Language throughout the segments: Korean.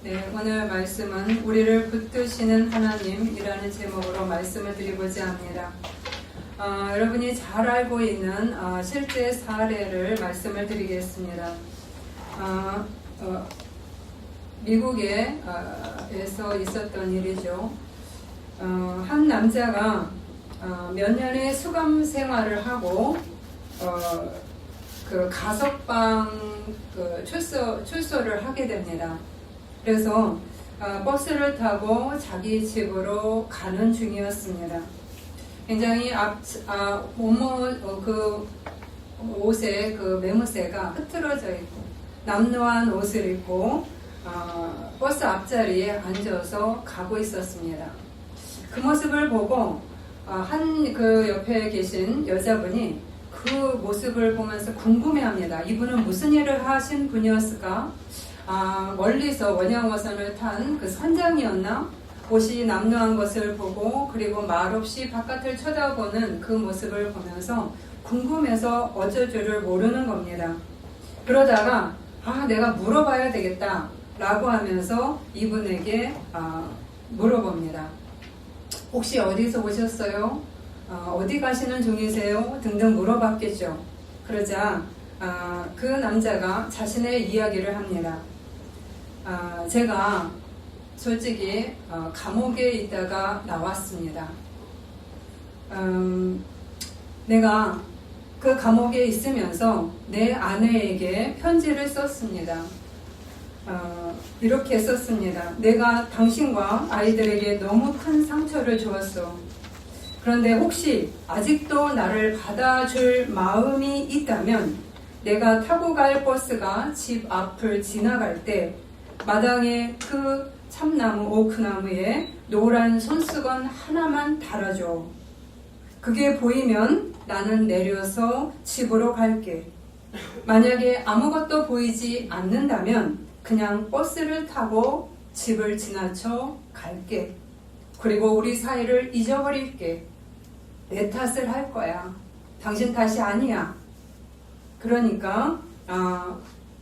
네, 오늘 말씀은 우리를 붙드시는 하나님이라는 제목으로 말씀을 드리고자 합니다. 여러분이 잘 알고 있는 실제 사례를 말씀을 드리겠습니다. 미국에서 있었던 일이죠. 한 남자가 몇 년의 수감 생활을 하고 그 가석방 출소를 하게 됩니다. 그래서 버스를 타고 자기 집으로 가는 중이었습니다. 굉장히 옷에 그 매무새가 흐트러져 있고 남루한 옷을 입고 버스 앞자리에 앉아서 가고 있었습니다. 그 모습을 보고 그 옆에 계신 여자분이 그 모습을 보면서 궁금해합니다. 이분은 무슨 일을 하신 분이었을까? 멀리서 원양어선을 탄 그 선장이었나? 옷이 남루한 것을 보고 그리고 말없이 바깥을 쳐다보는 그 모습을 보면서 궁금해서 어쩔 줄을 모르는 겁니다. 그러다가 내가 물어봐야 되겠다 라고 하면서 이분에게 물어봅니다. 혹시 어디서 오셨어요? 어디 가시는 중이세요? 등등 물어봤겠죠. 그러자 그 남자가 자신의 이야기를 합니다. 제가 솔직히 감옥에 있다가 나왔습니다. 내가 그 감옥에 있으면서 내 아내에게 편지를 썼습니다. 이렇게 썼습니다. 내가 당신과 아이들에게 너무 큰 상처를 주었어. 그런데 혹시 아직도 나를 받아줄 마음이 있다면 내가 타고 갈 버스가 집 앞을 지나갈 때 마당에 그 참나무, 오크나무에 노란 손수건 하나만 달아줘. 그게 보이면 나는 내려서 집으로 갈게. 만약에 아무것도 보이지 않는다면 그냥 버스를 타고 집을 지나쳐 갈게. 그리고 우리 사이를 잊어버릴게. 내 탓을 할 거야. 당신 탓이 아니야. 그러니까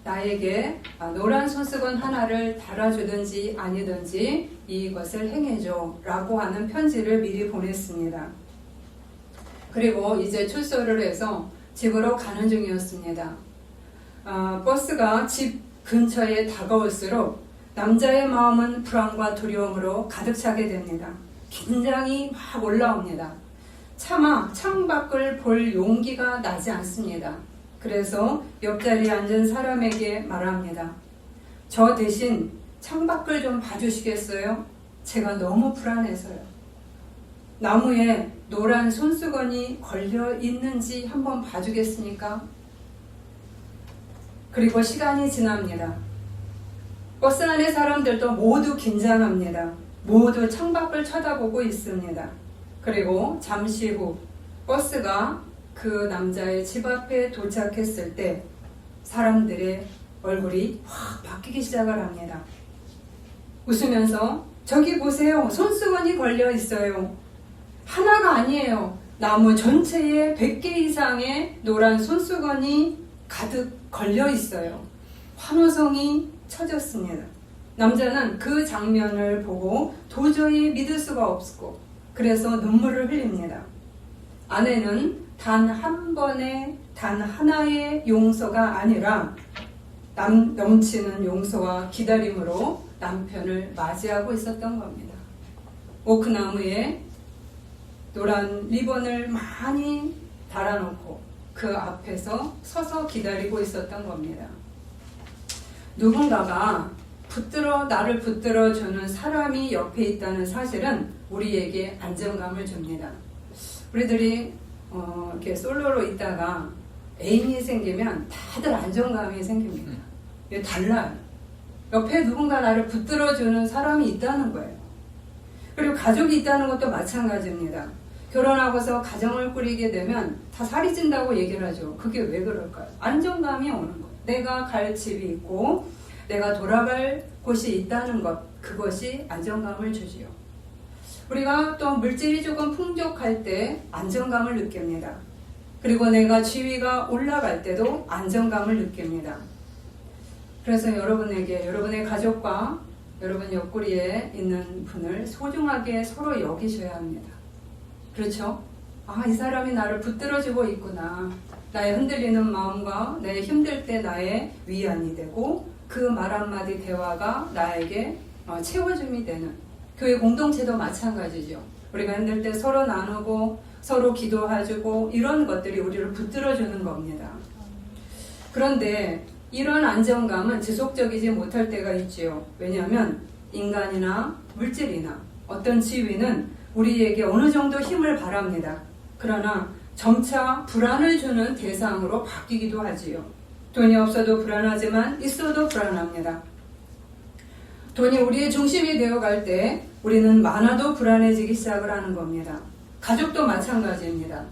나에게 노란 손수건 하나를 달아주든지 아니든지 이것을 행해줘 라고 하는 편지를 미리 보냈습니다. 그리고 이제 출소를 해서 집으로 가는 중이었습니다. 버스가 집 근처에 다가올수록 남자의 마음은 불안과 두려움으로 가득 차게 됩니다. 긴장이 막 올라옵니다. 차마 창밖을 볼 용기가 나지 않습니다. 그래서 옆자리에 앉은 사람에게 말합니다. 저 대신 창밖을 좀 봐주시겠어요? 제가 너무 불안해서요. 나무에 노란 손수건이 걸려 있는지 한번 봐주겠습니까? 그리고 시간이 지납니다. 버스 안의 사람들도 모두 긴장합니다. 모두 창밖을 쳐다보고 있습니다. 그리고 잠시 후 버스가 그 남자의 집 앞에 도착했을 때 사람들의 얼굴이 확 바뀌기 시작을 합니다. 웃으면서 저기 보세요. 손수건이 걸려 있어요. 하나가 아니에요. 나무 전체에 100개 이상의 노란 손수건이 가득 걸려 있어요. 환호성이 쳐졌습니다. 남자는 그 장면을 보고 도저히 믿을 수가 없고 그래서 눈물을 흘립니다. 아내는 단 한 번의 단 하나의 용서가 아니라 넘치는 용서와 기다림으로 남편을 맞이하고 있었던 겁니다. 오크나무에 노란 리본을 많이 달아놓고 그 앞에서 서서 기다리고 있었던 겁니다. 누군가가 나를 붙들어주는 사람이 옆에 있다는 사실은 우리에게 안정감을 줍니다. 우리들이 이렇게 솔로로 있다가 애인이 생기면 다들 안정감이 생깁니다. 이게 달라요. 옆에 누군가 나를 붙들어주는 사람이 있다는 거예요. 그리고 가족이 있다는 것도 마찬가지입니다. 결혼하고서 가정을 꾸리게 되면 다 살이 찐다고 얘기를 하죠. 그게 왜 그럴까요? 안정감이 오는 거예요. 내가 갈 집이 있고 내가 돌아갈 곳이 있다는 것, 그것이 안정감을 주지요. 우리가 또 물질이 조금 풍족할 때 안정감을 느낍니다. 그리고 내가 지위가 올라갈 때도 안정감을 느낍니다. 그래서 여러분에게, 여러분의 가족과 여러분 옆구리에 있는 분을 소중하게 서로 여기셔야 합니다. 그렇죠? 아, 이 사람이 나를 붙들어주고 있구나. 나의 흔들리는 마음과 내 힘들 때 나의 위안이 되고 그 말 한마디 대화가 나에게 채워줌이 되는 교회 공동체도 마찬가지죠. 우리가 힘들 때 서로 나누고 서로 기도해주고 이런 것들이 우리를 붙들어주는 겁니다. 그런데 이런 안정감은 지속적이지 못할 때가 있지요. 왜냐하면 인간이나 물질이나 어떤 지위는 우리에게 어느 정도 힘을 바랍니다. 그러나 점차 불안을 주는 대상으로 바뀌기도 하지요. 돈이 없어도 불안하지만 있어도 불안합니다. 돈이 우리의 중심이 되어갈 때 우리는 많아도 불안해지기 시작을 하는 겁니다. 가족도 마찬가지입니다.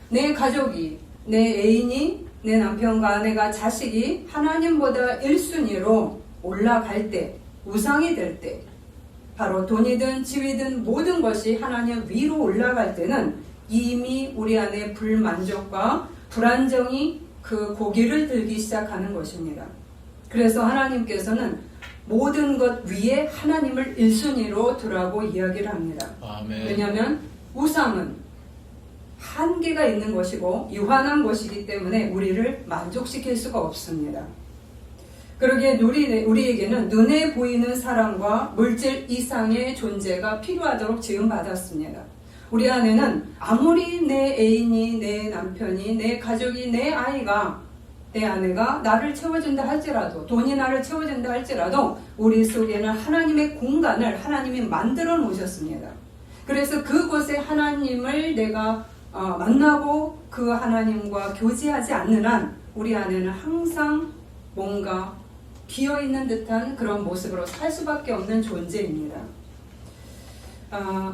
내 가족이, 내 애인이, 내 남편과 아내가, 자식이 하나님보다 1순위로 올라갈 때, 우상이 될 때, 바로 돈이든 지위든 모든 것이 하나님 위로 올라갈 때는 이미 우리 안에 불만족과 불안정이 그 고기를 들기 시작하는 것입니다. 그래서 하나님께서는 모든 것 위에 하나님을 1순위로 두라고 이야기를 합니다. 아멘. 왜냐하면 우상은 한계가 있는 것이고 유한한 것이기 때문에 우리를 만족시킬 수가 없습니다. 그러기에 우리에게는 눈에 보이는 사랑과 물질 이상의 존재가 필요하도록 지음받았습니다. 우리 안에는 아무리 내 애인이, 내 남편이, 내 가족이, 내 아이가, 내 아내가 나를 채워준다 할지라도, 돈이 나를 채워준다 할지라도 우리 속에는 하나님의 공간을 하나님이 만들어 놓으셨습니다. 그래서 그곳에 하나님을 내가 만나고 그 하나님과 교제하지 않는 한 우리 안에는 항상 뭔가 비어있는 듯한 그런 모습으로 살 수밖에 없는 존재입니다.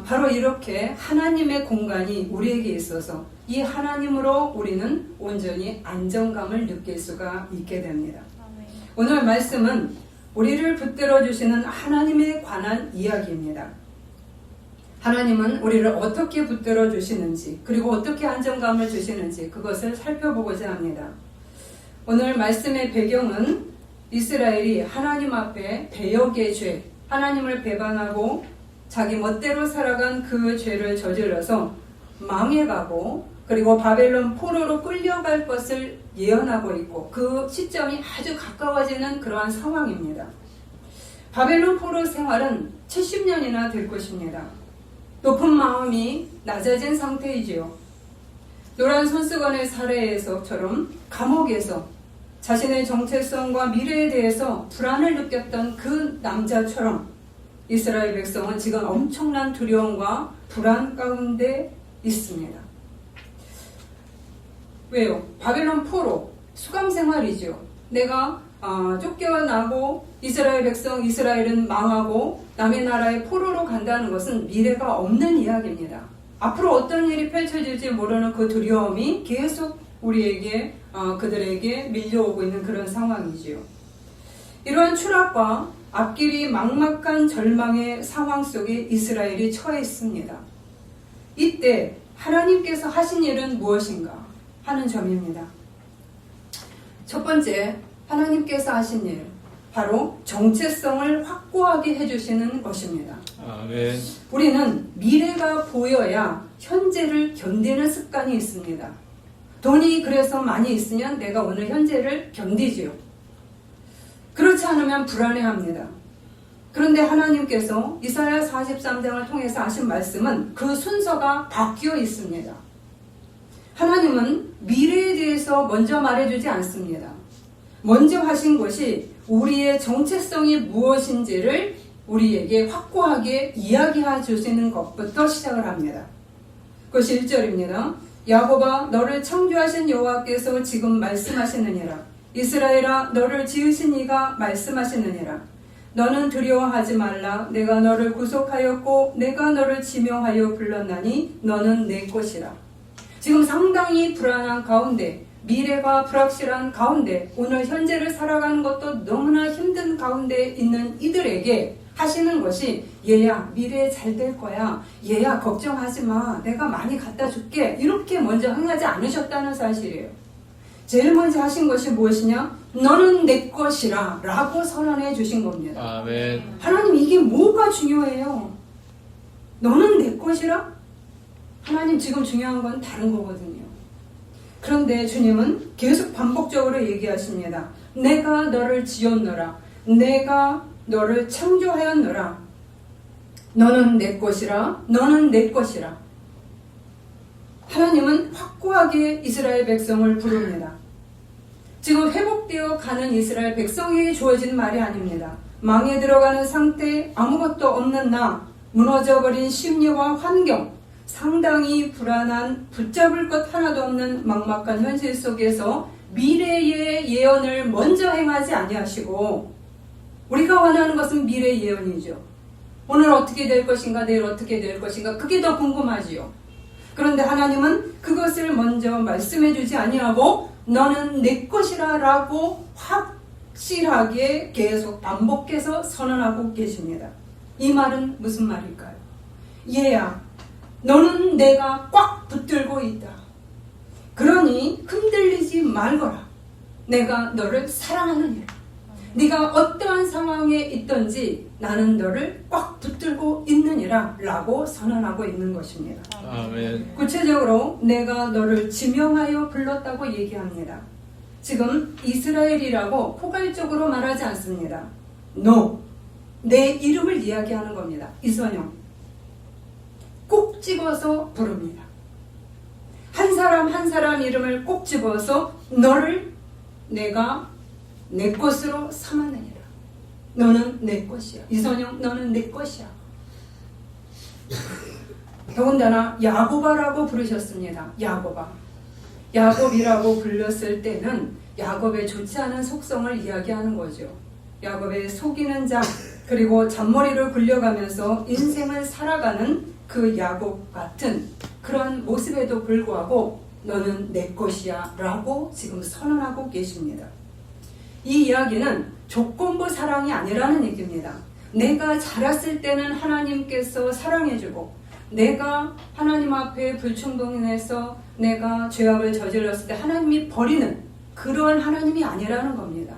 바로 이렇게 하나님의 공간이 우리에게 있어서 이 하나님으로 우리는 온전히 안정감을 느낄 수가 있게 됩니다. 오늘 말씀은 우리를 붙들어 주시는 하나님에 관한 이야기입니다. 하나님은 우리를 어떻게 붙들어 주시는지, 그리고 어떻게 안정감을 주시는지 그것을 살펴보고자 합니다. 오늘 말씀의 배경은 이스라엘이 하나님 앞에 배역의 죄, 하나님을 배반하고 자기 멋대로 살아간 그 죄를 저질러서 망해가고, 그리고 바벨론 포로로 끌려갈 것을 예언하고 있고 그 시점이 아주 가까워지는 그러한 상황입니다. 바벨론 포로 생활은 70년이나 될 것입니다. 높은 마음이 낮아진 상태이지요. 노란 손수건의 사례에서처럼 감옥에서 자신의 정체성과 미래에 대해서 불안을 느꼈던 그 남자처럼 이스라엘 백성은 지금 엄청난 두려움과 불안 가운데 있습니다. 왜요? 바벨론 포로, 수감 생활이죠. 내가 쫓겨나고 이스라엘 백성, 이스라엘은 망하고 남의 나라의 포로로 간다는 것은 미래가 없는 이야기입니다. 앞으로 어떤 일이 펼쳐질지 모르는 그 두려움이 계속 우리에게, 그들에게 밀려오고 있는 그런 상황이지요. 이러한 추락과 앞길이 막막한 절망의 상황 속에 이스라엘이 처해 있습니다. 이때 하나님께서 하신 일은 무엇인가 하는 점입니다. 첫 번째, 하나님께서 하신 일, 바로 정체성을 확고하게 해주시는 것입니다. 아멘. 우리는 미래가 보여야 현재를 견디는 습관이 있습니다. 돈이 그래서 많이 있으면 내가 오늘 현재를 견디지요. 그렇지 않으면 불안해합니다. 그런데 하나님께서 이사야 43장을 통해서 하신 말씀은 그 순서가 바뀌어 있습니다. 하나님은 미래에 대해서 먼저 말해주지 않습니다. 먼저 하신 것이 우리의 정체성이 무엇인지를 우리에게 확고하게 이야기해 주시는 것부터 시작을 합니다. 그것이 1절입니다. 야곱아, 너를 창조하신 여호와께서 지금 말씀하시느니라. 이스라엘아, 너를 지으신 이가 말씀하시느니라. 너는 두려워하지 말라. 내가 너를 구속하였고 내가 너를 지명하여 불렀나니 너는 내 것이라. 지금 상당히 불안한 가운데, 미래가 불확실한 가운데, 오늘 현재를 살아가는 것도 너무나 힘든 가운데 있는 이들에게 하시는 것이, 얘야 미래에 잘 될 거야, 얘야 걱정하지 마, 내가 많이 갖다 줄게, 이렇게 먼저 행하지 않으셨다는 사실이에요. 제일 먼저 하신 것이 무엇이냐? 너는 내 것이라 라고 선언해 주신 겁니다. 아멘. 하나님, 이게 뭐가 중요해요? 너는 내 것이라? 하나님, 지금 중요한 건 다른 거거든요. 그런데 주님은 계속 반복적으로 얘기하십니다. 내가 너를 지었노라. 내가 너를 창조하였노라. 너는 내 것이라. 너는 내 것이라. 하나님은 확고하게 이스라엘 백성을 부릅니다. 지금 회복되어 가는 이스라엘 백성에게 주어진 말이 아닙니다. 망에 들어가는 상태, 아무것도 없는 나, 무너져버린 심리와 환경, 상당히 불안한, 붙잡을 것 하나도 없는 막막한 현실 속에서 미래의 예언을 먼저 행하지 아니하시고, 우리가 원하는 것은 미래의 예언이죠. 오늘 어떻게 될 것인가, 내일 어떻게 될 것인가, 그게 더 궁금하지요. 그런데 하나님은 그것을 먼저 말씀해 주지 아니하고 너는 내 것이라 라고 확실하게 계속 반복해서 선언하고 계십니다. 이 말은 무슨 말일까요? 얘야, 너는 내가 꽉 붙들고 있다. 그러니 흔들리지 말거라. 내가 너를 사랑하느니라. 네가 어떠한 상황에 있든지 나는 너를 꽉 붙들고 있느니라 라고 선언하고 있는 것입니다. 아멘. 구체적으로 내가 너를 지명하여 불렀다고 얘기합니다. 지금 이스라엘이라고 포괄적으로 말하지 않습니다. 너, 내 이름을 이야기하는 겁니다. 이선영. 꼭 집어서 부릅니다. 한 사람 한 사람 이름을 꼭 집어서 너를 내가 내 것으로 삼았느니라. 너는 내 것이야. 이선영, 너는 내 것이야. 더군다나 야고바라고 부르셨습니다. 야고바. 야곱이라고 불렀을 때는 야곱의 좋지 않은 속성을 이야기하는 거죠. 야곱의 속이는 자, 그리고 잔머리를 굴려가면서 인생을 살아가는 그 야곱 같은 그런 모습에도 불구하고 너는 내 것이야 라고 지금 선언하고 계십니다. 이 이야기는 조건부 사랑이 아니라는 얘기입니다. 내가 자랐을 때는 하나님께서 사랑해주고, 내가 하나님 앞에 불충동해서 내가 죄악을 저질렀을 때 하나님이 버리는 그런 하나님이 아니라는 겁니다.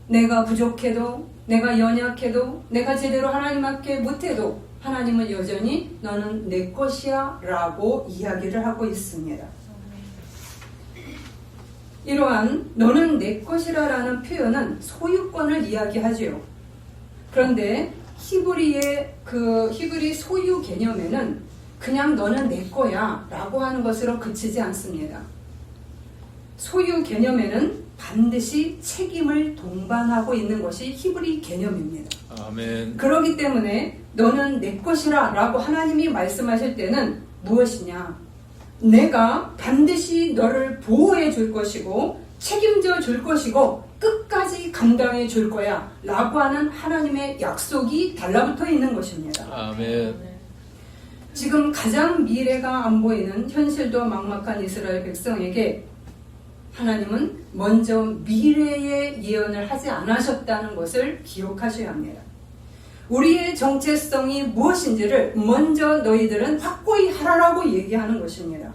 내가 부족해도, 내가 연약해도, 내가 제대로 하나님 앞에 못해도 하나님은 여전히 너는 내 것이야 라고 이야기를 하고 있습니다. 이러한 너는 내 것이라 라는 표현은 소유권을 이야기하죠. 그런데 히브리 소유 개념에는 그냥 너는 내 거야 라고 하는 것으로 그치지 않습니다. 소유 개념에는 반드시 책임을 동반하고 있는 것이 히브리 개념입니다. 아멘. 그렇기 때문에 너는 내 것이라 라고 하나님이 말씀하실 때는 무엇이냐? 내가 반드시 너를 보호해 줄 것이고 책임져 줄 것이고 끝까지 감당해 줄 거야 라고 하는 하나님의 약속이 달라붙어 있는 것입니다. 아멘. 지금 가장 미래가 안 보이는 현실도 막막한 이스라엘 백성에게 하나님은 먼저 미래의 예언을 하지 않으셨다는 것을 기억하셔야 합니다. 우리의 정체성이 무엇인지를 먼저 너희들은 확고히 하라라고 얘기하는 것입니다.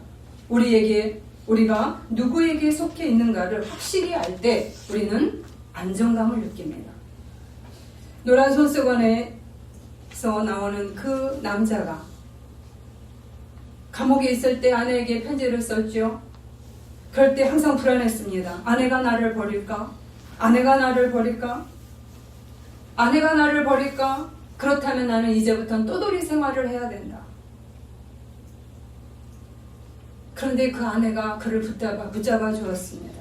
우리가 누구에게 속해 있는가를 확실히 알 때 우리는 안정감을 느낍니다. 노란 손수건에서 나오는 그 남자가 감옥에 있을 때 아내에게 편지를 썼죠. 그럴 때 항상 불안했습니다. 아내가 나를 버릴까? 아내가 나를 버릴까? 아내가 나를 버릴까? 그렇다면 나는 이제부터는 떠돌이 생활을 해야 된다. 그런데 그 아내가 그를 붙잡아 주었습니다.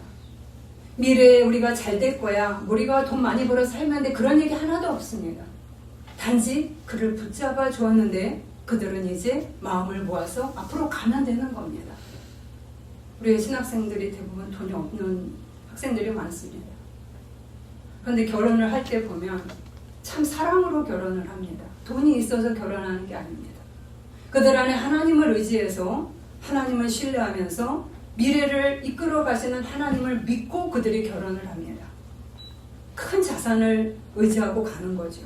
미래에 우리가 잘 될 거야. 우리가 돈 많이 벌어서 살면 돼. 그런 얘기 하나도 없습니다. 단지 그를 붙잡아 주었는데 그들은 이제 마음을 모아서 앞으로 가면 되는 겁니다. 우리의 신학생들이 대부분 돈이 없는 학생들이 많습니다. 그런데 결혼을 할 때 보면 참 사랑으로 결혼을 합니다. 돈이 있어서 결혼하는 게 아닙니다. 그들 안에 하나님을 의지해서 하나님을 신뢰하면서 미래를 이끌어 가시는 하나님을 믿고 그들이 결혼을 합니다. 큰 자산을 의지하고 가는 거죠.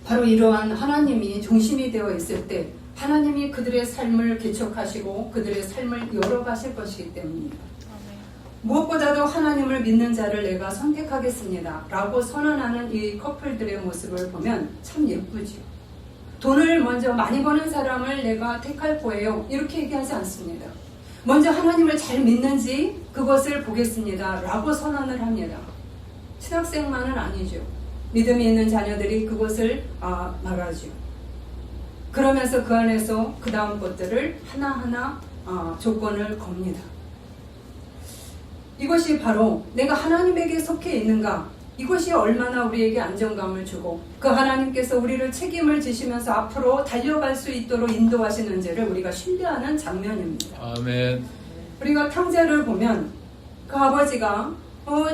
바로 이러한 하나님이 중심이 되어 있을 때 하나님이 그들의 삶을 개척하시고 그들의 삶을 열어가실 것이기 때문입니다. 무엇보다도 하나님을 믿는 자를 내가 선택하겠습니다 라고 선언하는 이 커플들의 모습을 보면 참 예쁘죠. 돈을 먼저 많이 버는 사람을 내가 택할 거예요 이렇게 얘기하지 않습니다. 먼저 하나님을 잘 믿는지 그것을 보겠습니다 라고 선언을 합니다. 신학생만은 아니죠. 믿음이 있는 자녀들이 그것을 말하죠. 그러면서 그 안에서 그 다음 것들을 하나하나 조건을 겁니다. 이것이 바로 내가 하나님에게 속해 있는가, 이것이 얼마나 우리에게 안정감을 주고 그 하나님께서 우리를 책임을 지시면서 앞으로 달려갈 수 있도록 인도하시는지를 우리가 신뢰하는 장면입니다. 아멘. 우리가 탕자를 보면 그 아버지가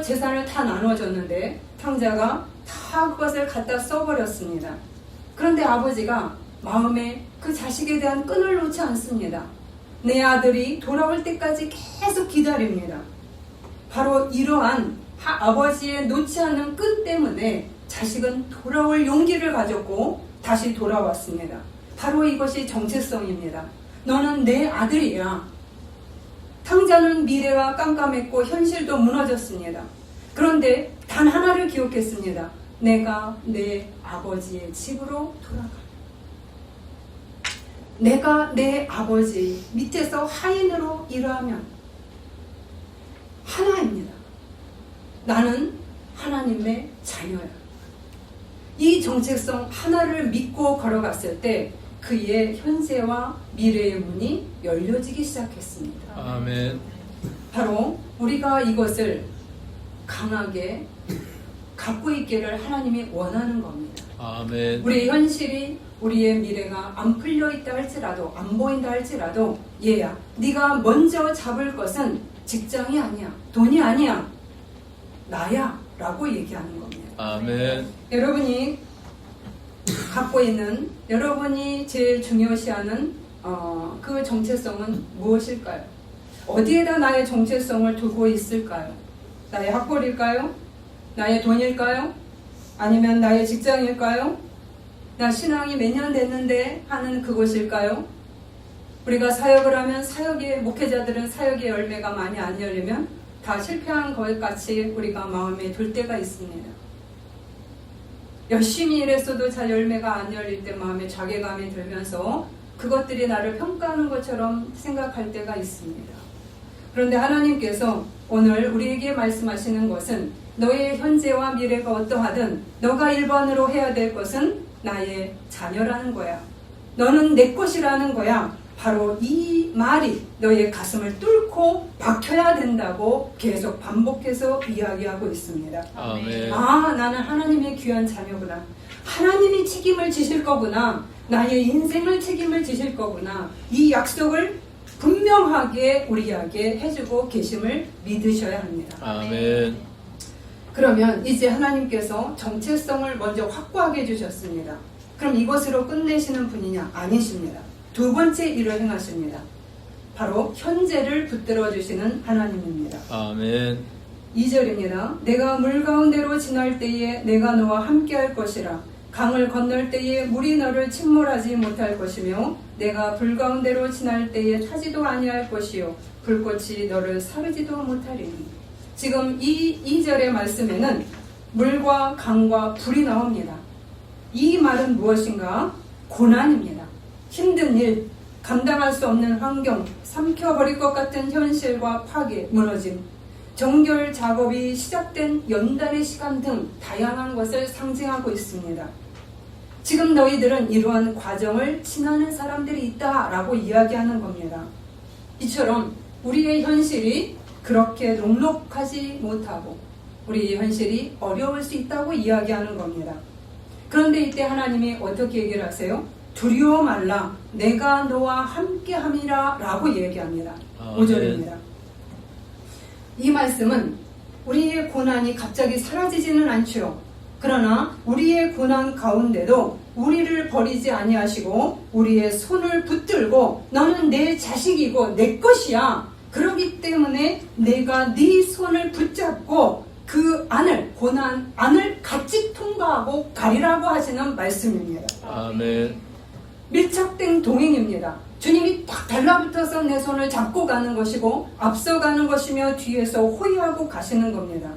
재산을 다 나눠줬는데 탕자가 다 그것을 갖다 써버렸습니다. 그런데 아버지가 마음에 그 자식에 대한 끈을 놓지 않습니다. 내 아들이 돌아올 때까지 계속 기다립니다. 바로 이러한 아버지의 놓지 않는 끈 때문에 자식은 돌아올 용기를 가졌고 다시 돌아왔습니다. 바로 이것이 정체성입니다. 너는 내 아들이야. 탕자는 미래가 깜깜했고 현실도 무너졌습니다. 그런데 단 하나를 기억했습니다. 내가 내 아버지의 집으로 돌아가. 내가 내 아버지 밑에서 하인으로 일하면 하나입니다. 나는 하나님의 자녀야. 이 정체성 하나를 믿고 걸어갔을 때 그의 현재와 미래의 문이 열려지기 시작했습니다. 아멘. 바로 우리가 이것을 강하게 갖고 있기를 하나님이 원하는 겁니다. 아멘. 우리의 현실이 우리의 미래가 안 풀려 있다 할지라도 안 보인다 할지라도 얘야 네가 먼저 잡을 것은 직장이 아니야, 돈이 아니야, 나야 라고 얘기하는 겁니다. 아멘. 여러분이 갖고 있는, 여러분이 제일 중요시하는 그 정체성은 무엇일까요? 어디에다 나의 정체성을 두고 있을까요? 나의 학벌일까요? 나의 돈일까요? 아니면 나의 직장일까요? 나 신앙이 몇 년 됐는데 하는 그것일까요? 우리가 사역을 하면 목회자들은 사역의 열매가 많이 안 열리면 다 실패한 것 같이 우리가 마음에 둘 때가 있습니다. 열심히 일했어도 잘 열매가 안 열릴 때 마음에 자괴감이 들면서 그것들이 나를 평가하는 것처럼 생각할 때가 있습니다. 그런데 하나님께서 오늘 우리에게 말씀하시는 것은 너의 현재와 미래가 어떠하든 너가 1번으로 해야 될 것은 나의 자녀라는 거야. 너는 내 것이라는 거야. 바로 이 말이 너의 가슴을 뚫고 박혀야 된다고 계속 반복해서 이야기하고 있습니다. 아멘. 나는 하나님의 귀한 자녀구나. 하나님이 책임을 지실 거구나. 나의 인생을 책임을 지실 거구나. 이 약속을 분명하게 우리에게 해주고 계심을 믿으셔야 합니다. 아멘. 그러면 이제 하나님께서 정체성을 먼저 확고하게 해주셨습니다. 그럼 이것으로 끝내시는 분이냐? 아니십니다. 두 번째 일을 행하십니다. 바로 현재를 붙들어 주시는 하나님입니다. 아멘. 2절입니다. 내가 물 가운데로 지날 때에 내가 너와 함께 할 것이라. 강을 건널 때에 물이 너를 침몰하지 못할 것이며 내가 불 가운데로 지날 때에 타지도 아니할 것이요 불꽃이 너를 사르지도 못하리니. 지금 이 2절의 말씀에는 물과 강과 불이 나옵니다. 이 말은 무엇인가? 고난입니다. 힘든 일, 감당할 수 없는 환경, 삼켜버릴 것 같은 현실과 파괴, 무너짐, 정결 작업이 시작된 연단의 시간 등 다양한 것을 상징하고 있습니다. 지금 너희들은 이러한 과정을 지나는 사람들이 있다라고 이야기하는 겁니다. 이처럼 우리의 현실이 그렇게 녹록하지 못하고 우리의 현실이 어려울 수 있다고 이야기하는 겁니다. 그런데 이때 하나님이 어떻게 얘기를 하세요? 두려워 말라, 내가 너와 함께함이라 라고 얘기합니다. 5절입니다. 이 말씀은 우리의 고난이 갑자기 사라지지는 않죠. 그러나 우리의 고난 가운데도 우리를 버리지 아니하시고 우리의 손을 붙들고 너는 내 자식이고 내 것이야. 그렇기 때문에 내가 네 손을 붙잡고 그 안을, 고난 안을 같이 통과하고 가리라고 하시는 말씀입니다. 아멘. 밀착된 동행입니다. 주님이 딱 달라붙어서 내 손을 잡고 가는 것이고 앞서가는 것이며 뒤에서 호위하고 가시는 겁니다.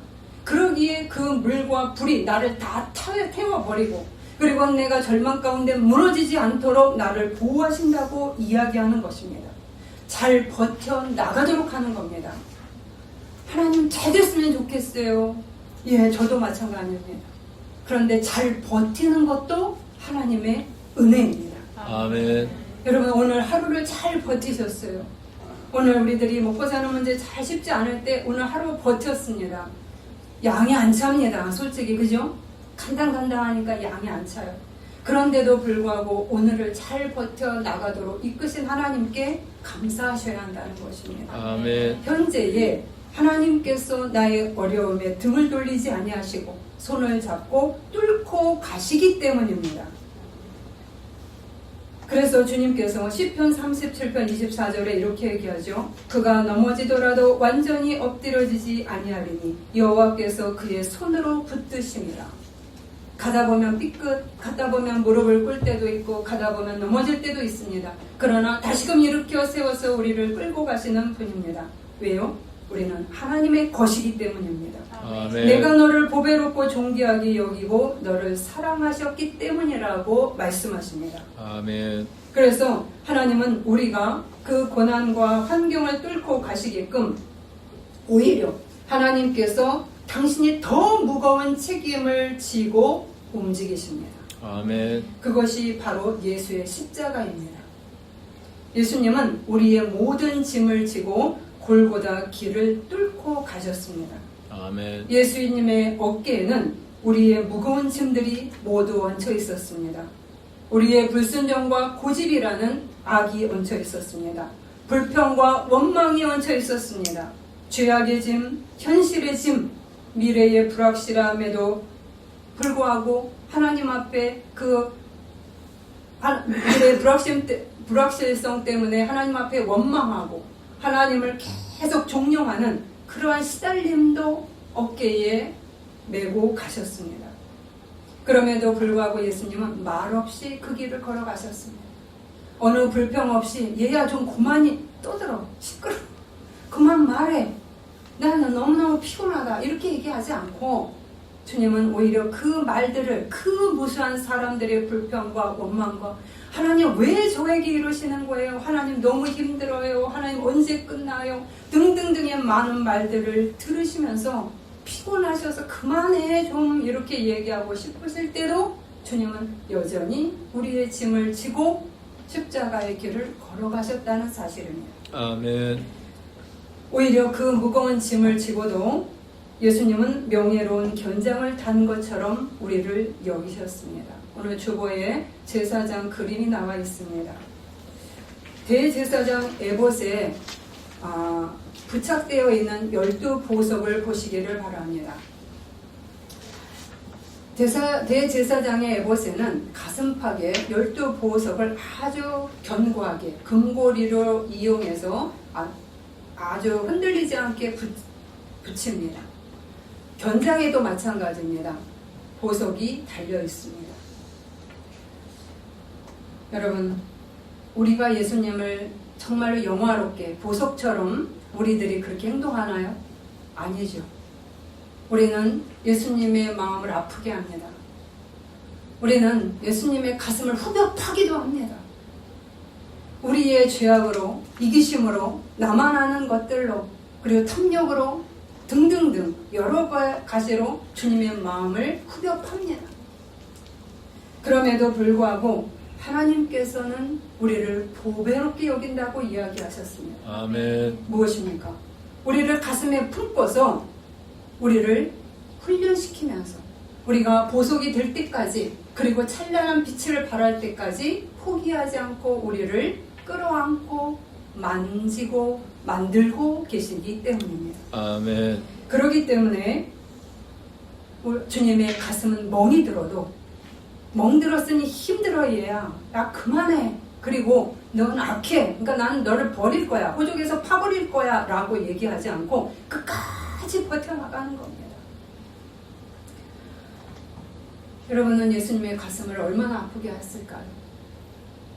그러기에 그 물과 불이 나를 다 태워버리고 그리고 내가 절망 가운데 무너지지 않도록 나를 보호하신다고 이야기하는 것입니다. 잘 버텨나가도록 하는 겁니다. 하나님 잘 됐으면 좋겠어요. 예, 저도 마찬가지입니다. 그런데 잘 버티는 것도 하나님의 은혜입니다. 아멘. 여러분 오늘 하루를 잘 버티셨어요. 오늘 우리들이 먹고 사는 문제 잘 쉽지 않을 때 오늘 하루 버텼습니다. 양이 안 찹니다. 솔직히 그죠? 간당간당하니까 양이 안 차요. 그런데도 불구하고 오늘을 잘 버텨나가도록 이끄신 하나님께 감사하셔야 한다는 것입니다. 아멘. 현재에 하나님께서 나의 어려움에 등을 돌리지 아니하시고 손을 잡고 뚫고 가시기 때문입니다. 그래서 주님께서 시편 37편 24절에 이렇게 얘기하죠. 그가 넘어지더라도 완전히 엎드려지지 아니하리니 여호와께서 그의 손으로 붙드심이라. 가다 보면 삐끗, 가다 보면 무릎을 꿇을 때도 있고 가다 보면 넘어질 때도 있습니다. 그러나 다시금 일으켜 세워서 우리를 끌고 가시는 분입니다. 왜요? 우리는 하나님의 것이기 때문입니다. 아멘. 내가 너를 보배롭고 존귀하게 여기고 너를 사랑하셨기 때문이라고 말씀하십니다. 아멘. 그래서 하나님은 우리가 그 고난과 환경을 뚫고 가시게끔 오히려 하나님께서 당신이 더 무거운 책임을 지고 움직이십니다. 아멘. 그것이 바로 예수의 십자가입니다. 예수님은 우리의 모든 짐을 지고 골고다 길을 뚫고 가셨습니다. 아멘. 예수님의 어깨에는 우리의 무거운 짐들이 모두 얹혀 있었습니다. 우리의 불순종과 고집이라는 악이 얹혀 있었습니다. 불평과 원망이 얹혀 있었습니다. 죄악의 짐, 현실의 짐, 미래의 불확실함에도 불구하고 하나님 앞에 그 미래의 불확실성 때문에 하나님 앞에 원망하고 하나님을 계속 종용하는 그러한 시달림도 어깨에 메고 가셨습니다. 그럼에도 불구하고 예수님은 말없이 그 길을 걸어가셨습니다. 어느 불평 없이 얘야 좀 그만이 떠들어 시끄러 그만 말해 나는 너무너무 피곤하다 이렇게 얘기하지 않고 주님은 오히려 그 말들을 그 무수한 사람들의 불평과 원망과 하나님 왜 저에게 이러시는 거예요? 하나님 너무 힘들어요. 하나님 언제 끝나요? 등등등의 많은 말들을 들으시면서 피곤하셔서 그만해 좀 이렇게 얘기하고 싶으실 때도 주님은 여전히 우리의 짐을 지고 십자가의 길을 걸어가셨다는 사실입니다. 아멘. 오히려 그 무거운 짐을 지고도 예수님은 명예로운 견장을 탄 것처럼 우리를 여기셨습니다. 오늘 주보에 제사장 그림이 나와 있습니다. 대제사장 에봇에 부착되어 있는 12보석을 보시기를 바랍니다. 대제사장의 에봇에는 가슴팍에 12보석을 아주 견고하게 금고리로 이용해서 아주 흔들리지 않게 붙입니다. 견장에도 마찬가지입니다. 보석이 달려 있습니다. 여러분, 우리가 예수님을 정말로 영화롭게 보석처럼 우리들이 그렇게 행동하나요? 아니죠. 우리는 예수님의 마음을 아프게 합니다. 우리는 예수님의 가슴을 후벼 파기도 합니다. 우리의 죄악으로, 이기심으로, 나만 아는 것들로, 그리고 탐욕으로 등등등 여러 가지로 주님의 마음을 후벼 팝니다. 그럼에도 불구하고 하나님께서는 우리를 보배롭게 여긴다고 이야기하셨습니다. 아멘. 무엇입니까? 우리를 가슴에 품고서 우리를 훈련시키면서 우리가 보석이 될 때까지 그리고 찬란한 빛을 발할 때까지 포기하지 않고 우리를 끌어안고 만지고 만들고 계시기 때문입니다. 아멘. 그렇기 때문에 주님의 가슴은 멍이 들어도 멍들었으니 힘들어 얘야. 야 그만해. 그리고 넌 악해. 그러니까 나는 너를 버릴 거야. 호족에서 파버릴 거야. 라고 얘기하지 않고 끝까지 버텨나가는 겁니다. 여러분은 예수님의 가슴을 얼마나 아프게 했을까요?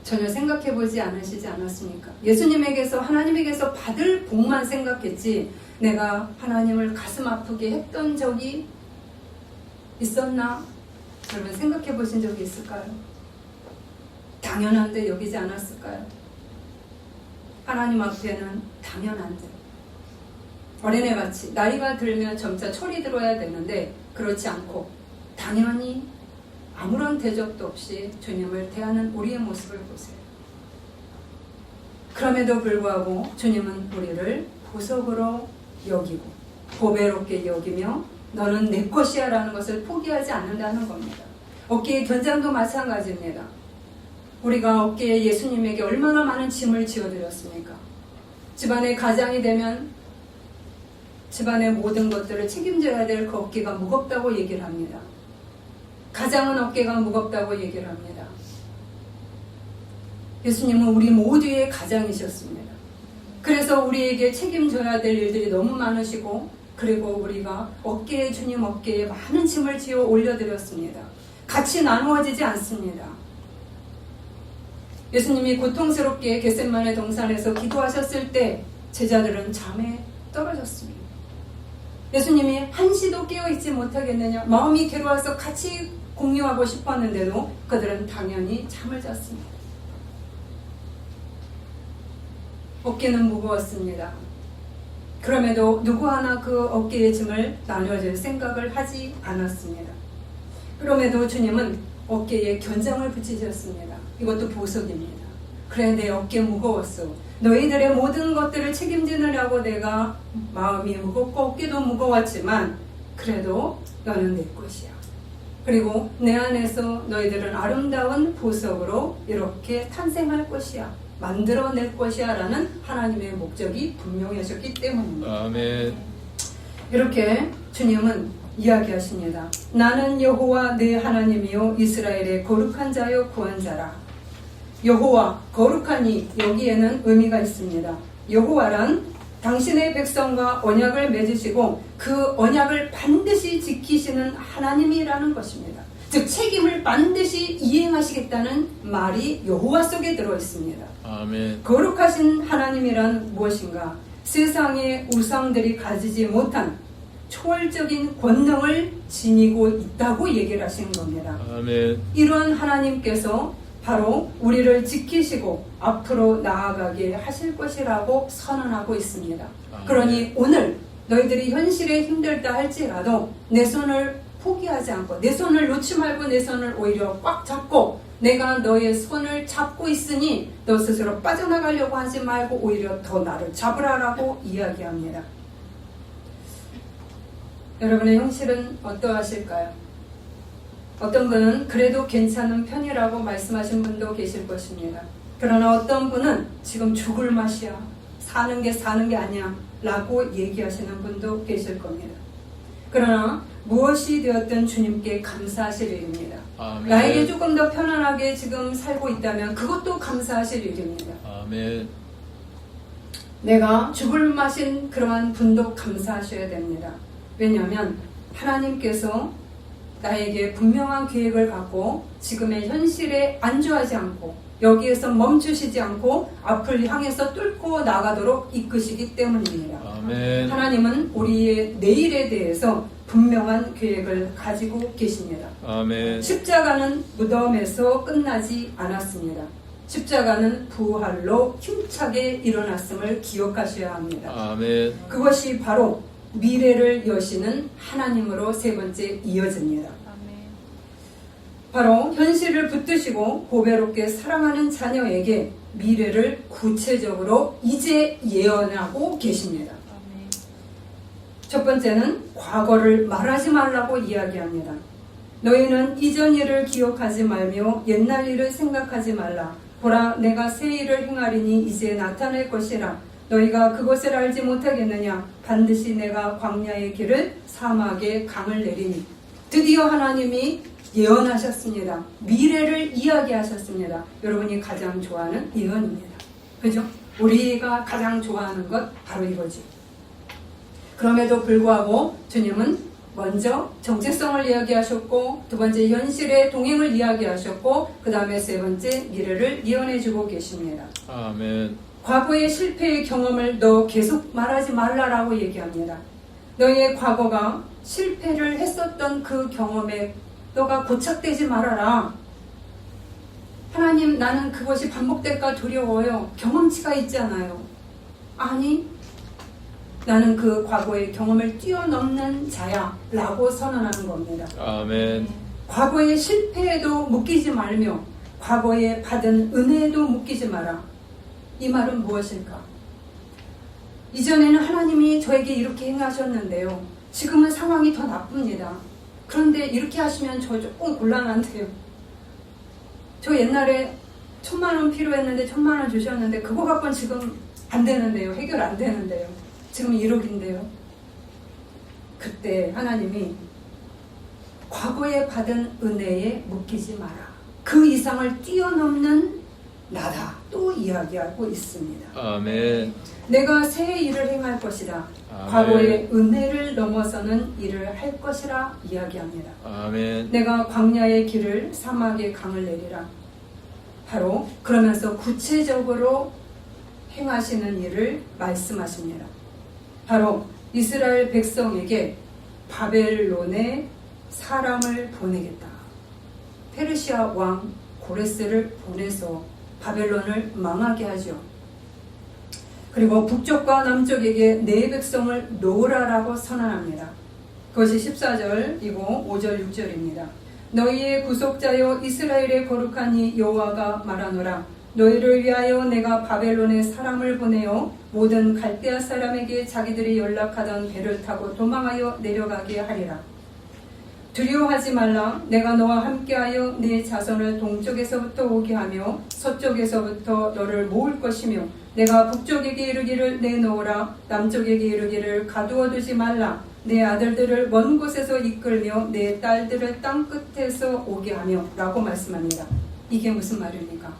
전혀 생각해 보지 않으시지 않았습니까? 예수님에게서 하나님에게서 받을 복만 생각했지 내가 하나님을 가슴 아프게 했던 적이 있었나? 여러분 생각해 보신 적이 있을까요? 당연한데 여기지 않았을까요? 하나님 앞에는 당연한데 어린애같이 나이가 들면 점차 철이 들어야 되는데 그렇지 않고 당연히 아무런 대접도 없이 주님을 대하는 우리의 모습을 보세요. 그럼에도 불구하고 주님은 우리를 보석으로 여기고 보배롭게 여기며 너는 내 것이야 라는 것을 포기하지 않는다는 겁니다. 어깨의 견장도 마찬가지입니다. 우리가 어깨에 예수님에게 얼마나 많은 짐을 지어드렸습니까? 집안의 가장이 되면 집안의 모든 것들을 책임져야 될 그 어깨가 무겁다고 얘기를 합니다. 가장은 어깨가 무겁다고 얘기를 합니다. 예수님은 우리 모두의 가장이셨습니다. 그래서 우리에게 책임져야 될 일들이 너무 많으시고 그리고 우리가 어깨에 주님 어깨에 많은 짐을 지어 올려드렸습니다. 같이 나누어지지 않습니다. 예수님이 고통스럽게 겟세마네 동산에서 기도하셨을 때 제자들은 잠에 떨어졌습니다. 예수님이 한시도 깨어있지 못하겠느냐 마음이 괴로워서 같이 공유하고 싶었는데도 그들은 당연히 잠을 잤습니다. 어깨는 무거웠습니다. 그럼에도 누구 하나 그 어깨의 짐을 나눠줄 생각을 하지 않았습니다. 그럼에도 주님은 어깨에 견장을 붙이셨습니다. 이것도 보석입니다. 그래 내 어깨 무거웠어. 너희들의 모든 것들을 책임지느라고 내가 마음이 무겁고 어깨도 무거웠지만 그래도 너는 내 것이야. 그리고 내 안에서 너희들은 아름다운 보석으로 이렇게 탄생할 것이야. 만들어낼 것이야 라는 하나님의 목적이 분명하셨기 때문입니다. 아멘. 이렇게 주님은 이야기하십니다. 나는 여호와 내 하나님이요 이스라엘의 거룩한 자요 구원자라. 여호와 거룩하니 여기에는 의미가 있습니다. 여호와란 당신의 백성과 언약을 맺으시고 그 언약을 반드시 지키시는 하나님이라는 것입니다. 즉 책임을 반드시 이행하시겠다는 말이 여호와 속에 들어있습니다. 아멘. 거룩하신 하나님이란 무엇인가? 세상의 우상들이 가지지 못한 초월적인 권능을 지니고 있다고 얘기를 하시는 겁니다. 아멘. 이런 하나님께서 바로 우리를 지키시고 앞으로 나아가게 하실 것이라고 선언하고 있습니다. 아멘. 그러니 오늘 너희들이 현실에 힘들다 할지라도 내 손을 포기하지 않고 내 손을 놓지 말고 내 손을 오히려 꽉 잡고 내가 너의 손을 잡고 있으니 너 스스로 빠져나가려고 하지 말고 오히려 더 나를 잡으라라고 이야기합니다. 여러분의 형실은 어떠하실까요? 어떤 분은 그래도 괜찮은 편이라고 말씀하신 분도 계실 것입니다. 그러나 어떤 분은 지금 죽을 맛이야. 사는 게 아니야. 라고 얘기하시는 분도 계실 겁니다. 그러나 무엇이 되었든 주님께 감사하실 일입니다. 아멘. 나에게 조금 더 편안하게 지금 살고 있다면 그것도 감사하실 일입니다. 아멘. 내가 죽을 맛인 그러한 분도 감사하셔야 됩니다. 왜냐하면 하나님께서 나에게 분명한 계획을 갖고 지금의 현실에 안주하지 않고 여기에서 멈추시지 않고 앞을 향해서 뚫고 나가도록 이끄시기 때문입니다. 아멘. 하나님은 우리의 내일에 대해서 분명한 계획을 가지고 계십니다. 아멘. 십자가는 무덤에서 끝나지 않았습니다. 십자가는 부활로 힘차게 일어났음을 기억하셔야 합니다. 아멘. 그것이 바로 미래를 여시는 하나님으로 세 번째 이어집니다. 바로 현실을 붙드시고 보배롭게 사랑하는 자녀에게 미래를 구체적으로 이제 예언하고 계십니다. 첫 번째는 과거를 말하지 말라고 이야기합니다. 너희는 이전 일을 기억하지 말며 옛날 일을 생각하지 말라. 보라, 내가 새 일을 행하리니 이제 나타낼 것이라. 너희가 그것을 알지 못하겠느냐? 반드시 내가 광야의 길을 사막의 강을 내리니. 드디어 하나님이 예언하셨습니다. 미래를 이야기하셨습니다. 여러분이 가장 좋아하는 예언입니다. 그죠? 우리가 가장 좋아하는 것 바로 이거지. 그럼에도 불구하고 주님은 먼저 정체성을 이야기하셨고, 두 번째 현실의 동행을 이야기하셨고, 그 다음에 세 번째 미래를 예언해주고 계십니다. 아멘. 과거의 실패의 경험을 너 계속 말하지 말라라고 얘기합니다. 너의 과거가 실패를 했었던 그 경험에 너가 고착되지 말아라. 하나님, 나는 그것이 반복될까 두려워요. 경험치가 있잖아요. 아니, 나는 그 과거의 경험을 뛰어넘는 자야 라고 선언하는 겁니다. 아멘. 과거의 실패에도 묶이지 말며 과거에 받은 은혜에도 묶이지 마라. 이 말은 무엇일까? 이전에는 하나님이 저에게 이렇게 행하셨는데요, 지금은 상황이 더 나쁩니다. 그런데 이렇게 하시면 저 조금 곤란한데요. 저 옛날에 1,000,000원 필요했는데 1,000,000원 주셨는데 그거 갖고는 지금 안 되는데요. 해결 안 되는데요. 지금 1억인데요. 그때 하나님이 과거에 받은 은혜에 묶이지 마라. 그 이상을 뛰어넘는 나다. 또 이야기하고 있습니다. 아멘. 내가 새 일을 행할 것이다. 아멘. 과거의 은혜를 넘어서는 일을 할 것이라 이야기합니다. 아멘. 내가 광야의 길을 사막의 강을 내리라. 바로 그러면서 구체적으로 행하시는 일을 말씀하십니다. 바로 이스라엘 백성에게 바벨론에 사람을 보내겠다. 페르시아 왕 고레스를 보내서 바벨론을 망하게 하죠. 그리고 북쪽과 남쪽에게 내 백성을 놓으라라고 선언합니다. 그것이 14절이고 5절 6절입니다. 너희의 구속자여 이스라엘의 거룩한 이 여호와가 말하노라. 너희를 위하여 내가 바벨론에 사람을 보내어 모든 갈대아 사람에게 자기들이 연락하던 배를 타고 도망하여 내려가게 하리라. 두려워하지 말라. 내가 너와 함께하여 네 자손을 동쪽에서부터 오게 하며 서쪽에서부터 너를 모을 것이며, 내가 북쪽에게 이르기를 내놓으라. 남쪽에게 이르기를 가두어 두지 말라. 내 아들들을 먼 곳에서 이끌며 내 딸들을 땅 끝에서 오게 하며 라고 말씀합니다. 이게 무슨 말입니까?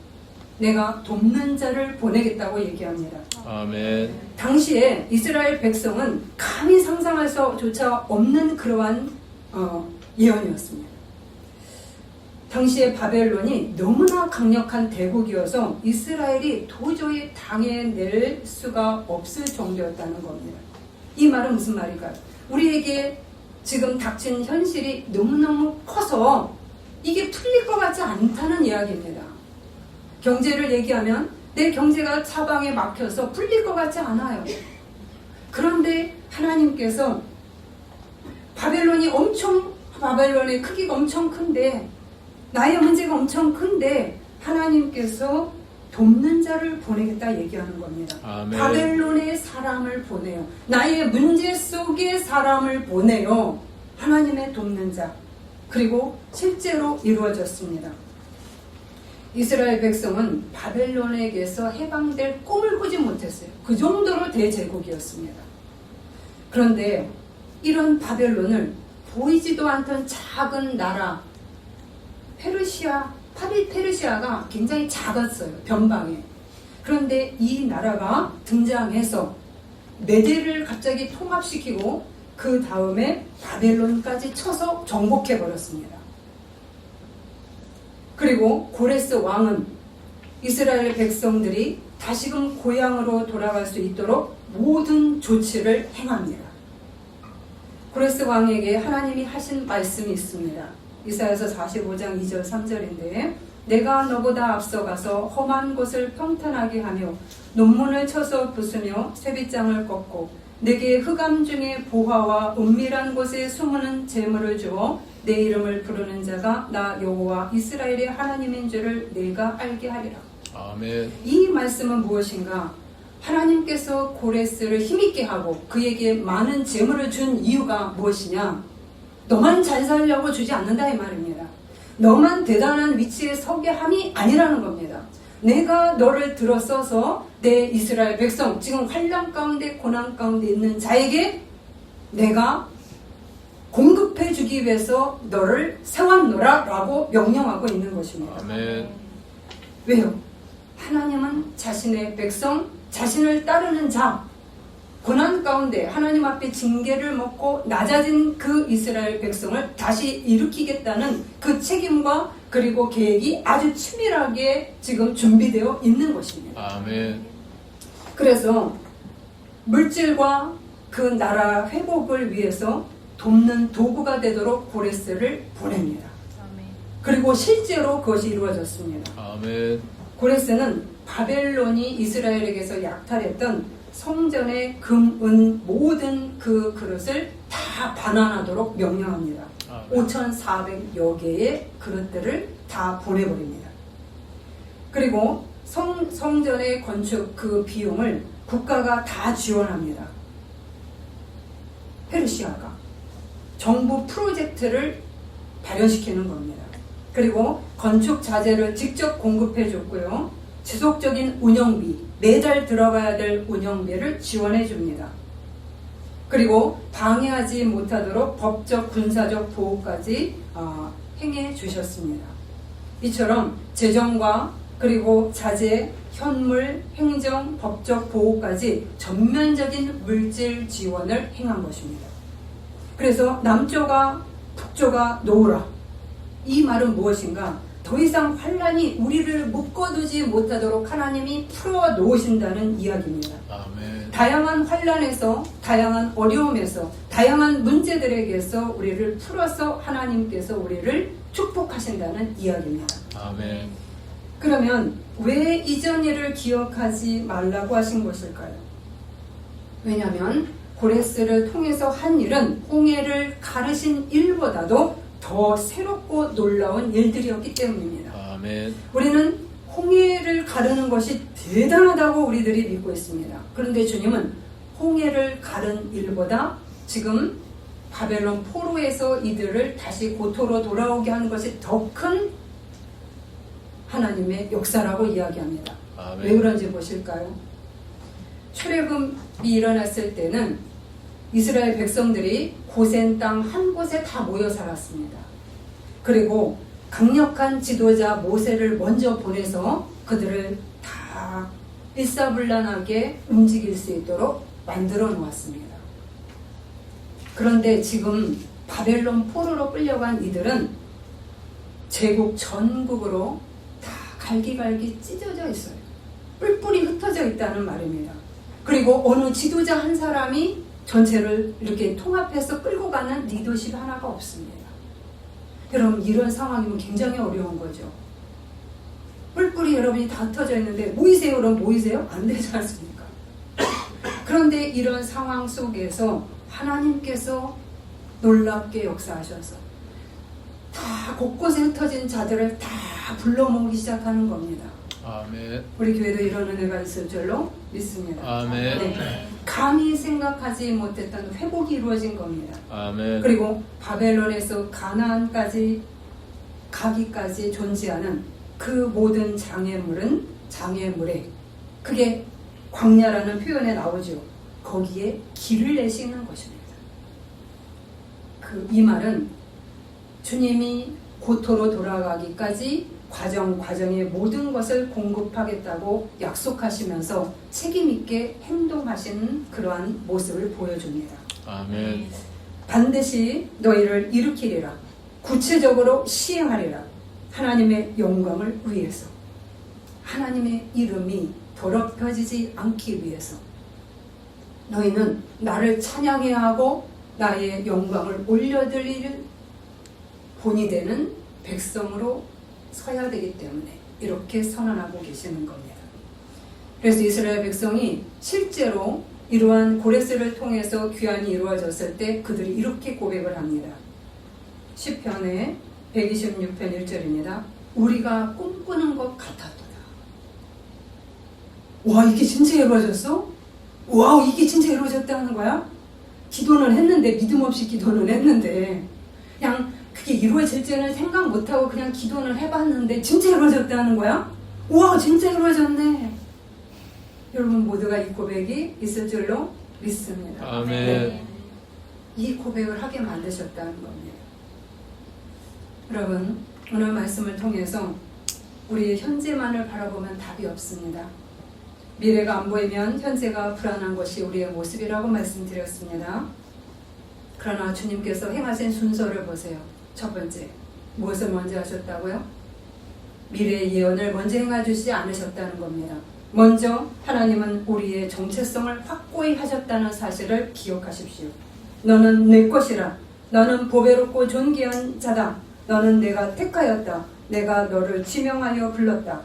내가 돕는 자를 보내겠다고 얘기합니다. 아멘. 당시에 이스라엘 백성은 감히 상상할 수조차 없는 그러한 예언이었습니다. 당시에 바벨론이 너무나 강력한 대국이어서 이스라엘이 도저히 당해낼 수가 없을 정도였다는 겁니다. 이 말은 무슨 말일까요? 우리에게 지금 닥친 현실이 너무너무 커서 이게 풀릴 것 같지 않다는 이야기입니다. 경제를 얘기하면 내 경제가 차방에 막혀서 풀릴 것 같지 않아요. 그런데 하나님께서 바벨론의 크기가 엄청 큰데, 나의 문제가 엄청 큰데 하나님께서 돕는 자를 보내겠다 얘기하는 겁니다. 아멘. 바벨론에 사람을 보내요. 나의 문제 속에 사람을 보내요. 하나님의 돕는 자. 그리고 실제로 이루어졌습니다. 이스라엘 백성은 바벨론에게서 해방될 꿈을 꾸지 못했어요. 그 정도로 대제국이었습니다. 그런데 이런 바벨론을 보이지도 않던 작은 나라 페르시아가 굉장히 작았어요. 변방에. 그런데 이 나라가 등장해서 메대를 갑자기 통합시키고 그 다음에 바벨론까지 쳐서 정복해버렸습니다. 그리고 고레스 왕은 이스라엘 백성들이 다시금 고향으로 돌아갈 수 있도록 모든 조치를 행합니다. 고레스 왕에게 하나님이 하신 말씀이 있습니다. 이사야서 45장 2절 3절인데, 내가 너보다 앞서가서 험한 곳을 평탄하게 하며 논문을 쳐서 부수며 쇠빗장을 꺾고 내게 흑암 중에 보화와 은밀한 곳에 숨은 재물을 주어 내 이름을 부르는 자가 나 여호와 이스라엘의 하나님인 줄을 내가 알게 하리라. 아멘. 이 말씀은 무엇인가? 하나님께서 고레스를 힘있게 하고 그에게 많은 재물을 준 이유가 무엇이냐? 너만 잘 살려고 주지 않는다 이 말입니다. 너만 대단한 위치에 서게 함이 아니라는 겁니다. 내가 너를 들어서서 내 이스라엘 백성, 지금 환난 가운데 고난 가운데 있는 자에게 내가 공급해 주기 위해서 너를 세웠노라 라고 명령하고 있는 것입니다. 아멘. 왜요? 하나님은 자신의 백성, 자신을 따르는 자, 고난 가운데 하나님 앞에 징계를 먹고 낮아진 그 이스라엘 백성을 다시 일으키겠다는 그 책임과 그리고 계획이 아주 치밀하게 지금 준비되어 있는 것입니다. 아멘. 그래서 물질과 그 나라 회복을 위해서 돕는 도구가 되도록 고레스를 보냅니다. 그리고 실제로 그것이 이루어졌습니다. 아멘. 고레스는 바벨론이 이스라엘에게서 약탈했던 성전의 금, 은 모든 그 그릇을 다 반환하도록 명령합니다. 5,400여 개의 그릇들을 다 보내버립니다. 그리고 성전의 건축 그 비용을 국가가 다 지원합니다. 페르시아가 정부 프로젝트를 발현시키는 겁니다. 그리고 건축 자재를 직접 공급해 줬고요. 지속적인 운영비, 매달 들어가야 될 운영비를 지원해 줍니다. 그리고 방해하지 못하도록 법적, 군사적 보호까지 행해 주셨습니다. 이처럼 재정과 그리고 자재, 현물, 행정, 법적 보호까지 전면적인 물질 지원을 행한 것입니다. 그래서 남조가 북조가 놓으라. 이 말은 무엇인가? 더 이상 환란이 우리를 묶어두지 못하도록 하나님이 풀어 놓으신다는 이야기입니다. 아멘. 다양한 환란에서, 다양한 어려움에서, 다양한 문제들에게서 우리를 풀어서 하나님께서 우리를 축복하신다는 이야기입니다. 아멘. 그러면 왜 이전 일을 기억하지 말라고 하신 것일까요? 왜냐하면 고레스를 통해서 한 일은 홍해를 가르신 일보다도 더 새롭고 놀라운 일들이었기 때문입니다. 아멘. 우리는 홍해를 가르는 것이 대단하다고 우리들이 믿고 있습니다. 그런데 주님은 홍해를 가른 일보다 지금 바벨론 포로에서 이들을 다시 고토로 돌아오게 하는 것이 더 큰 하나님의 역사라고 이야기합니다. 아멘. 왜 그런지 보실까요? 출애굽이 일어났을 때는 이스라엘 백성들이 고센 땅 한 곳에 다 모여 살았습니다. 그리고 강력한 지도자 모세를 먼저 보내서 그들을 다 일사불란하게 움직일 수 있도록 만들어 놓았습니다. 그런데 지금 바벨론 포로로 끌려간 이들은 제국 전국으로 다 갈기갈기 찢어져 있어요. 뿔뿔이 흩어져 있다는 말입니다. 그리고 어느 지도자 한 사람이 전체를 이렇게 통합해서 끌고 가는 리더십 하나가 없습니다. 여러분, 이런 상황이면 굉장히 어려운 거죠. 뿔뿔이 여러분이 다 흩어져 있는데 모이세요 그럼 모이세요? 안 되지 않습니까? 그런데 이런 상황 속에서 하나님께서 놀랍게 역사하셔서 다 곳곳에 흩어진 자들을 다 불러 모으기 시작하는 겁니다. 아멘. 우리 교회도 이런 은혜가 있을 줄로 믿습니다. 아멘. 네. 감히 생각하지 못했던 회복이 이루어진 겁니다. 아멘. 그리고 바벨론에서 가나안까지 가기까지 존재하는 그 모든 장애물에 그게 광야라는 표현에 나오죠. 거기에 길을 내시는 것입니다. 이 말은 주님이 고토로 돌아가기까지 과정의 모든 것을 공급하겠다고 약속하시면서 책임있게 행동하시는 그러한 모습을 보여줍니다. 아멘. 반드시 너희를 일으키리라. 구체적으로 시행하리라. 하나님의 영광을 위해서. 하나님의 이름이 더럽혀지지 않기 위해서. 너희는 나를 찬양해야 하고 나의 영광을 올려드릴 본이 되는 백성으로 서야 되기 때문에 이렇게 선언하고 계시는 겁니다. 그래서 이스라엘 백성이 실제로 이러한 고레스를 통해서 귀환이 이루어졌을 때 그들이 이렇게 고백을 합니다. 시편의 126편 1절입니다. 우리가 꿈꾸는 것 같았도다. 와, 이게 진짜 이루어졌어? 와, 이게 진짜 이루어졌다는 거야? 기도는 했는데, 믿음 없이 기도는 했는데 그냥 그게 이루어질지는 생각 못하고 그냥 기도는 해봤는데 진짜 이루어졌다는 거야? 우와, 진짜 이루어졌네. 여러분 모두가 이 고백이 있을 줄로 믿습니다. 아멘. 네. 이 고백을 하게 만드셨다는 겁니다. 여러분, 오늘 말씀을 통해서 우리의 현재만을 바라보면 답이 없습니다. 미래가 안 보이면 현재가 불안한 것이 우리의 모습이라고 말씀드렸습니다. 그러나 주님께서 행하신 순서를 보세요. 첫 번째, 무엇을 먼저 하셨다고요? 미래의 예언을 먼저 행해주지 않으셨다는 겁니다. 먼저 하나님은 우리의 정체성을 확고히 하셨다는 사실을 기억하십시오. 너는 내 것이라. 너는 보배롭고 존귀한 자다. 너는 내가 택하였다. 내가 너를 지명하여 불렀다.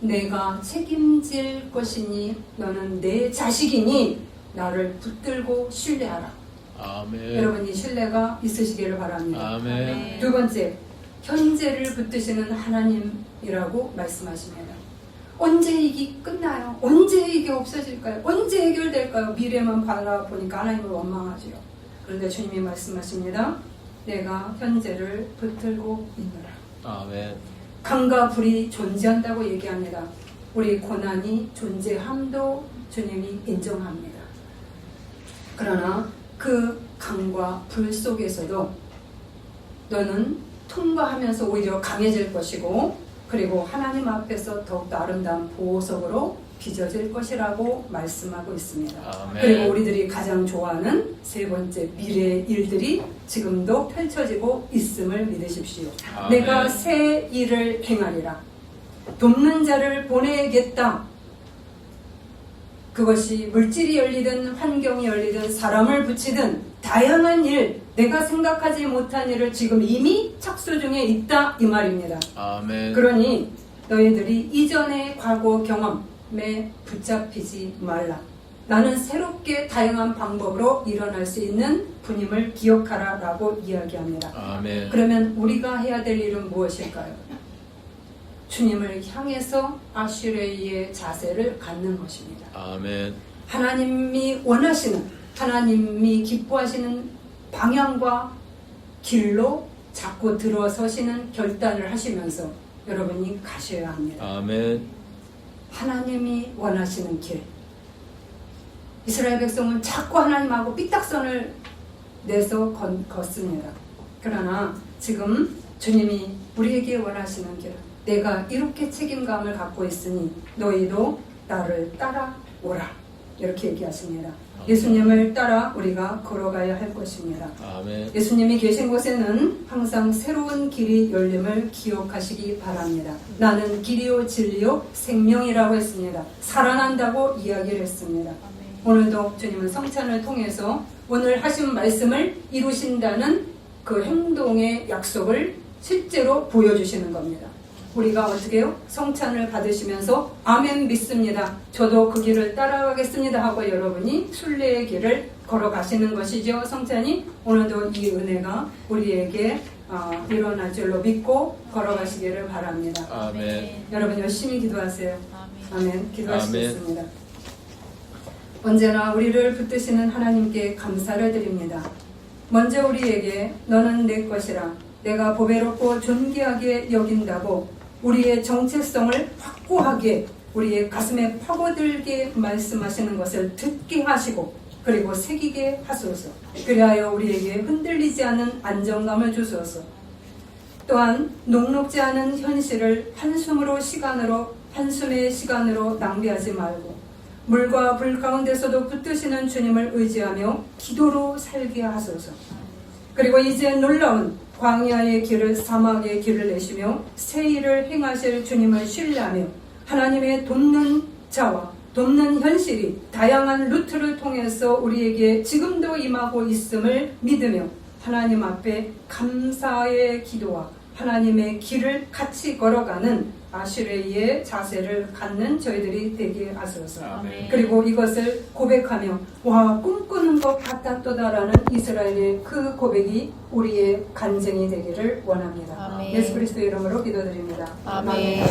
내가 책임질 것이니 너는 내 자식이니 나를 붙들고 신뢰하라. 아멘. 여러분 이 신뢰가 있으시기를 바랍니다. 아멘. 두 번째, 현재를 붙드시는 하나님이라고 말씀하십니다. 언제 이게 끝나요? 언제 이게 없어질까요? 언제 해결될까요? 미래만 바라보니까 하나님을 원망하지요. 그런데 주님이 말씀하십니다. 내가 현재를 붙들고 있노라. 아멘. 강과 불이 존재한다고 얘기합니다. 우리 고난이 존재함도 주님이 인정합니다. 그러나 그 강과 불 속에서도 너는 통과하면서 오히려 강해질 것이고 그리고 하나님 앞에서 더욱더 아름다운 보석으로 빚어질 것이라고 말씀하고 있습니다. 아멘. 그리고 우리들이 가장 좋아하는 세 번째 미래의 일들이 지금도 펼쳐지고 있음을 믿으십시오. 아멘. 내가 새 일을 행하리라. 돕는 자를 보내겠다. 그것이 물질이 열리든 환경이 열리든 사람을 붙이든 다양한 일, 내가 생각하지 못한 일을 지금 이미 착수 중에 있다 이 말입니다. 아멘. 그러니 너희들이 이전의 과거 경험에 붙잡히지 말라. 나는 새롭게 다양한 방법으로 일어날 수 있는 분임을 기억하라 라고 이야기합니다. 아멘. 그러면 우리가 해야 될 일은 무엇일까요? 주님을 향해서 아슈레이의 자세를 갖는 것입니다. 아멘. 하나님이 원하시는, 하나님이 기뻐하시는 방향과 길로 자꾸 들어서시는 결단을 하시면서 여러분이 가셔야 합니다. 아멘. 하나님이 원하시는 길. 이스라엘 백성은 자꾸 하나님하고 삐딱선을 내서 걷습니다. 그러나 지금 주님이 우리에게 원하시는 길, 내가 이렇게 책임감을 갖고 있으니 너희도 나를 따라오라. 이렇게 얘기하십니다. 예수님을 따라 우리가 걸어가야 할 것입니다. 아멘. 예수님이 계신 곳에는 항상 새로운 길이 열림을 기억하시기 바랍니다. 나는 길이요 진리요 생명이라고 했습니다. 살아난다고 이야기를 했습니다. 오늘도 주님은 성찬을 통해서 오늘 하신 말씀을 이루신다는 그 행동의 약속을 실제로 보여주시는 겁니다. 우리가 어떻게 해요? 성찬을 받으시면서 아멘 믿습니다. 저도 그 길을 따라가겠습니다 하고 여러분이 순례의 길을 걸어가시는 것이죠. 성찬이 오늘도 이 은혜가 우리에게 일어날 줄로 믿고 걸어가시기를 바랍니다. 아멘. 여러분 열심히 기도하세요. 아멘. 기도하시겠습니다. 아멘. 언제나 우리를 붙드시는 하나님께 감사를 드립니다. 먼저 우리에게 너는 내 것이라 내가 보배롭고 존귀하게 여긴다고 우리의 정체성을 확고하게 우리의 가슴에 파고들게 말씀하시는 것을 듣게 하시고 그리고 새기게 하소서. 그리하여 우리에게 흔들리지 않은 안정감을 주소서. 또한 녹록지 않은 현실을 한숨의 시간으로 낭비하지 말고 물과 불 가운데서도 붙드시는 주님을 의지하며 기도로 살게 하소서. 그리고 이제 놀라운 광야의 길을 사막의 길을 내시며 새 일을 행하실 주님을 신뢰하며 하나님의 돕는 자와 돕는 현실이 다양한 루트를 통해서 우리에게 지금도 임하고 있음을 믿으며 하나님 앞에 감사의 기도와 하나님의 길을 같이 걸어가는 아슈레이의 자세를 갖는 저희들이 되게 하소서. 아멘. 그리고 이것을 고백하며 와 꿈꾸는 것 같았도다라는 이스라엘의 그 고백이 우리의 간증이 되기를 원합니다. 아멘. 예수 그리스도의 이름으로 기도드립니다. 아멘.